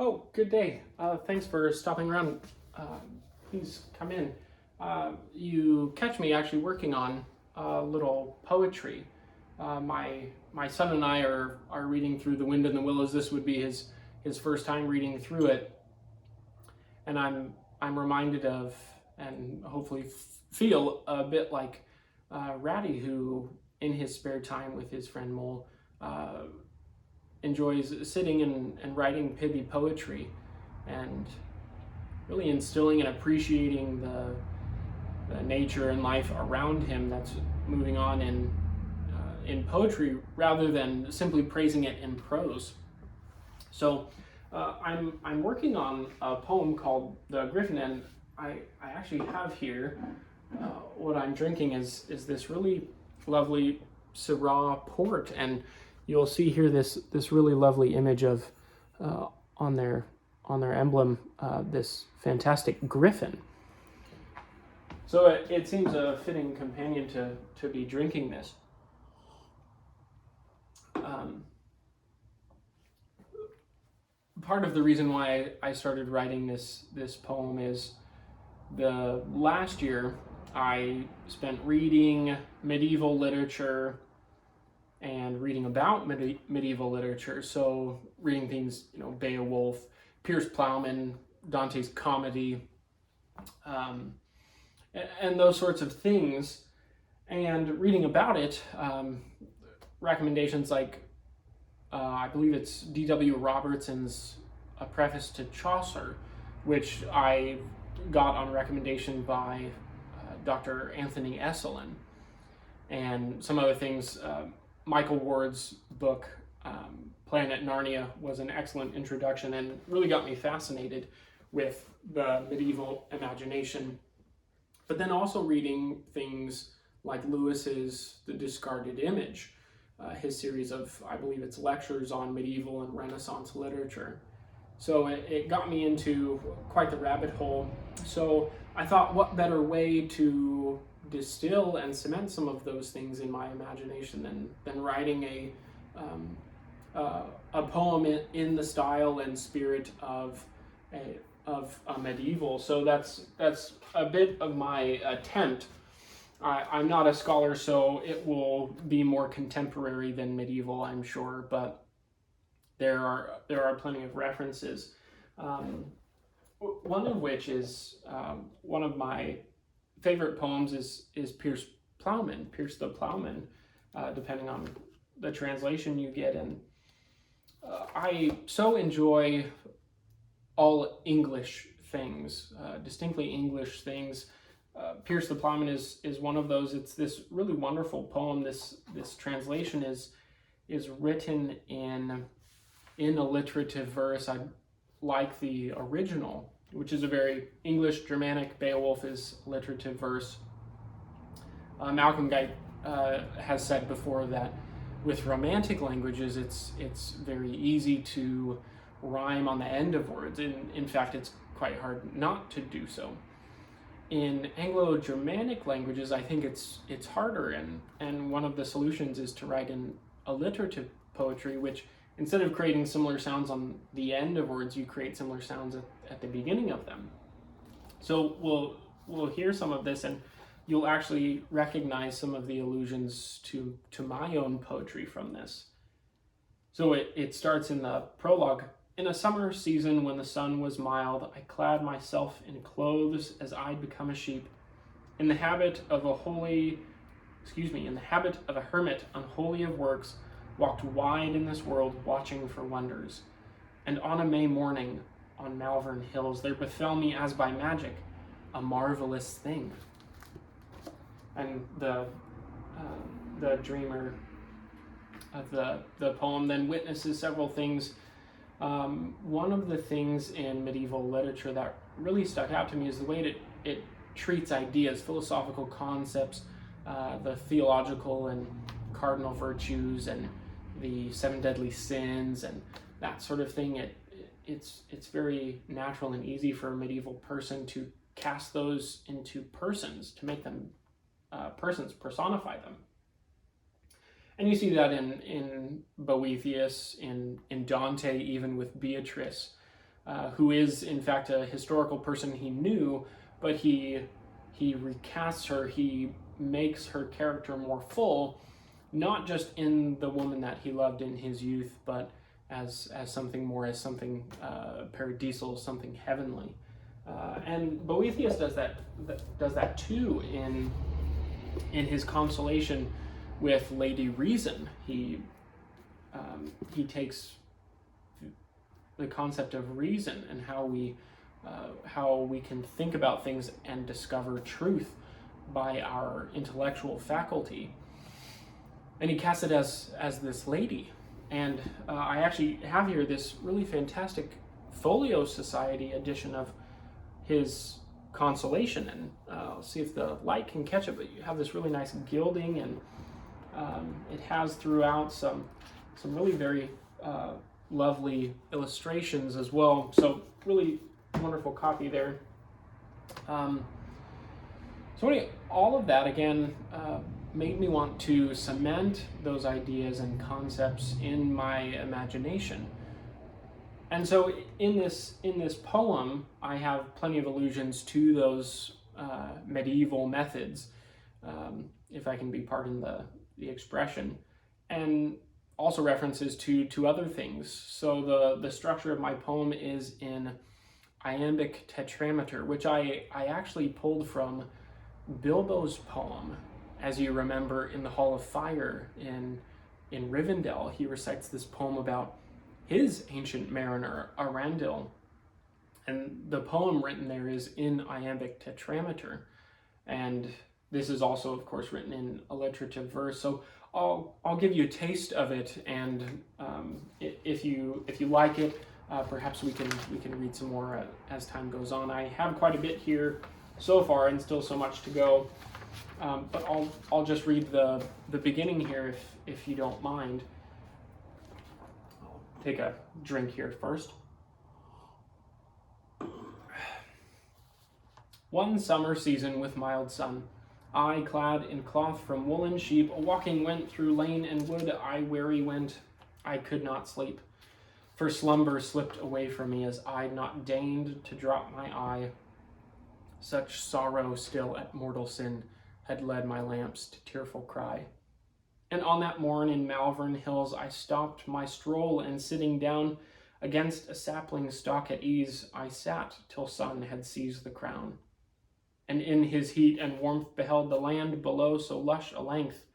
Oh, good day. Thanks for stopping around. Please come in. You catch me actually working on a little poetry. My son and I are reading through The Wind in the Willows. This would be his first time reading through it, and I'm reminded of, and hopefully feel a bit like Ratty, who in his spare time with his friend Mole enjoys sitting and writing pithy poetry and really instilling and appreciating the nature and life around him that's moving on in poetry rather than simply praising it in prose. So I'm working on a poem called The Griffin, and I actually have here what I'm drinking is this really lovely Syrah port, and you'll see here this really lovely image of on their emblem this fantastic griffin. So it seems a fitting companion to be drinking this. Part of the reason why I started writing this poem is the last year I spent reading medieval literature and reading about medieval literature. So reading things, Beowulf, Piers Plowman, Dante's Comedy, and those sorts of things. And reading about it, recommendations like, I believe it's D.W. Robertson's A Preface to Chaucer, which I got on recommendation by Dr. Anthony Esselin, and some other things. Michael Ward's book, Planet Narnia, was an excellent introduction and really got me fascinated with the medieval imagination. But then also reading things like Lewis's The Discarded Image, his series of, I believe it's lectures on medieval and Renaissance literature. So it got me into quite the rabbit hole. So I thought, what better way to distill and cement some of those things in my imagination than writing a poem in the style and spirit of a medieval. So that's a bit of my attempt. I'm not a scholar, so it will be more contemporary than medieval, I'm sure, but there are plenty of references. One of which is one of my favorite poems is Piers the Plowman, depending on the translation you get. And I so enjoy all English things, distinctly English things. Piers the Plowman is one of those. It's this really wonderful poem. This translation is written in alliterative verse. I like the original, which is a very English Germanic. Beowulf is alliterative verse. Malcolm Guite has said before that with Romantic languages, it's very easy to rhyme on the end of words. In fact, it's quite hard not to do so. In Anglo-Germanic languages, I think it's harder, and one of the solutions is to write in alliterative poetry, which instead of creating similar sounds on the end of words, you create similar sounds at the beginning of them. So we'll hear some of this, and you'll actually recognize some of the allusions to my own poetry from this. So it starts in the prologue. In a summer season when the sun was mild, I clad myself in clothes as I'd become a sheep, in the habit of a hermit unholy of works, walked wide in this world watching for wonders. And on a May morning on Malvern hills there befell me as by magic a marvelous thing. And the dreamer of the poem then witnesses several things. One of the things in medieval literature that really stuck out to me is the way it treats ideas, philosophical concepts, the theological and cardinal virtues, and the 7 deadly sins, and that sort of thing. It's very natural and easy for a medieval person to cast those into persons, to make them persons, personify them. And you see that in Boethius, in Dante, even with Beatrice. who is in fact a historical person he knew, but he recasts her, he makes her character more full, not just in the woman that he loved in his youth, but as something more, as something paradisal, something heavenly. And Boethius does that too in his consolation with Lady Reason. He takes the concept of reason and how we can think about things and discover truth by our intellectual faculty, and he casts it as this lady. And I actually have here this really fantastic Folio Society edition of his Consolation, and I'll see if the light can catch it, but you have this really nice gilding, and it has throughout some really very lovely illustrations as well. So really wonderful copy there. So anyway, all of that again made me want to cement those ideas and concepts in my imagination. And so in this poem, I have plenty of allusions to those medieval methods, if I can be pardoned the expression, and also references to other things. So the structure of my poem is in iambic tetrameter, which I actually pulled from Bilbo's poem. As you remember, in the Hall of Fire in Rivendell, he recites this poem about his ancient mariner, Arundel. And the poem written there is in iambic tetrameter. And this is also, of course, written in alliterative verse. So I'll give you a taste of it, and if you like it, perhaps we can read some more as time goes on. I have quite a bit here so far, and still so much to go. But I'll just read the beginning here, if you don't mind. I'll take a drink here first. One summer season with mild sun, I, clad in cloth from woolen sheep, walking went through lane and wood. I weary went, I could not sleep, for slumber slipped away from me as I'd not deigned to drop my eye. Such sorrow still at mortal sin had led my lamps to tearful cry. And on that morn in Malvern Hills I stopped my stroll, and sitting down against a sapling stalk at ease, I sat till sun had seized the crown. And in his heat and warmth beheld the land below so lush a length,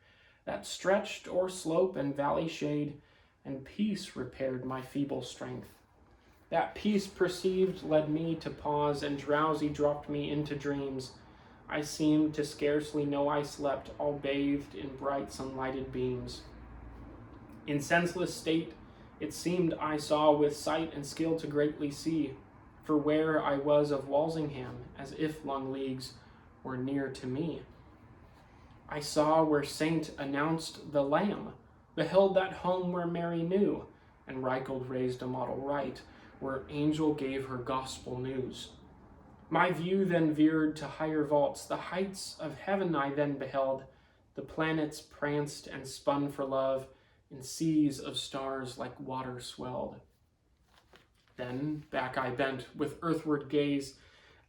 that stretched o'er slope and valley shade, and peace repaired my feeble strength. That peace perceived led me to pause, and drowsy dropped me into dreams. I seemed to scarcely know I slept, all bathed in bright sunlighted beams. In senseless state it seemed I saw with sight and skill to greatly see, for where I was of Walsingham, as if long leagues were near to me. I saw where Saint announced the Lamb, beheld that home where Mary knew, and Reicheld raised a model rite, where angel gave her gospel news. My view then veered to higher vaults, the heights of heaven I then beheld, the planets pranced and spun for love, in seas of stars like water swelled. Then back I bent with earthward gaze,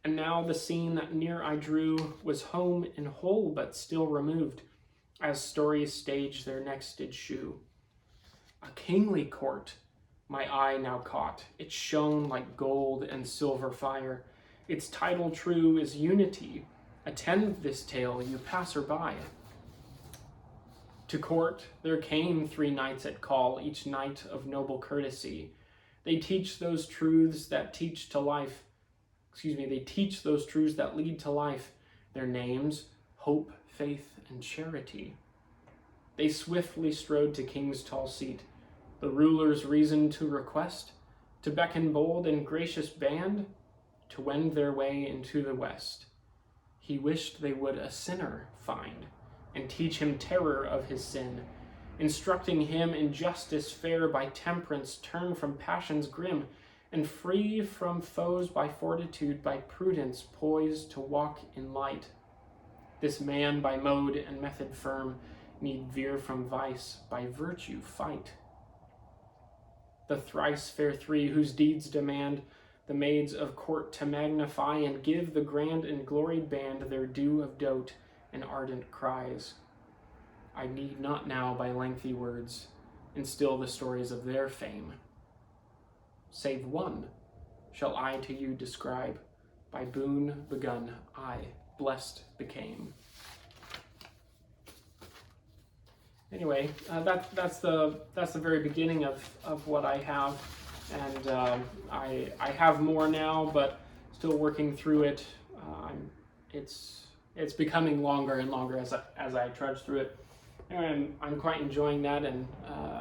and now the scene that near I drew was home in whole but still removed, as stories stage their next did shew. A kingly court my eye now caught, it shone like gold and silver fire. Its title true is unity. Attend this tale, you passer-by. To court there came 3 knights at call, each knight of noble courtesy. They teach those truths that teach to life. They teach those truths that lead to life. Their names, hope, faith, and charity. They swiftly strode to king's tall seat. The ruler's reason to request, to beckon bold and gracious band, to wend their way into the west. He wished they would a sinner find, and teach him terror of his sin, instructing him in justice fair by temperance, turn from passions grim, and free from foes by fortitude, by prudence poised to walk in light. This man by mode and method firm need veer from vice, by virtue fight. The thrice fair 3 whose deeds demand the maids of court to magnify and give the grand and gloried band their due of dote and ardent cries. I need not now by lengthy words instill the stories of their fame. Save one shall I to you describe, by boon begun I blessed became. Anyway, that's the very beginning of what I have, and I have more now, but still working through it. It's becoming longer and longer as I trudge through it, and I'm quite enjoying that. And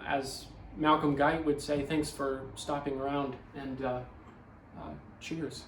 as Malcolm Guite would say, thanks for stopping around, and cheers.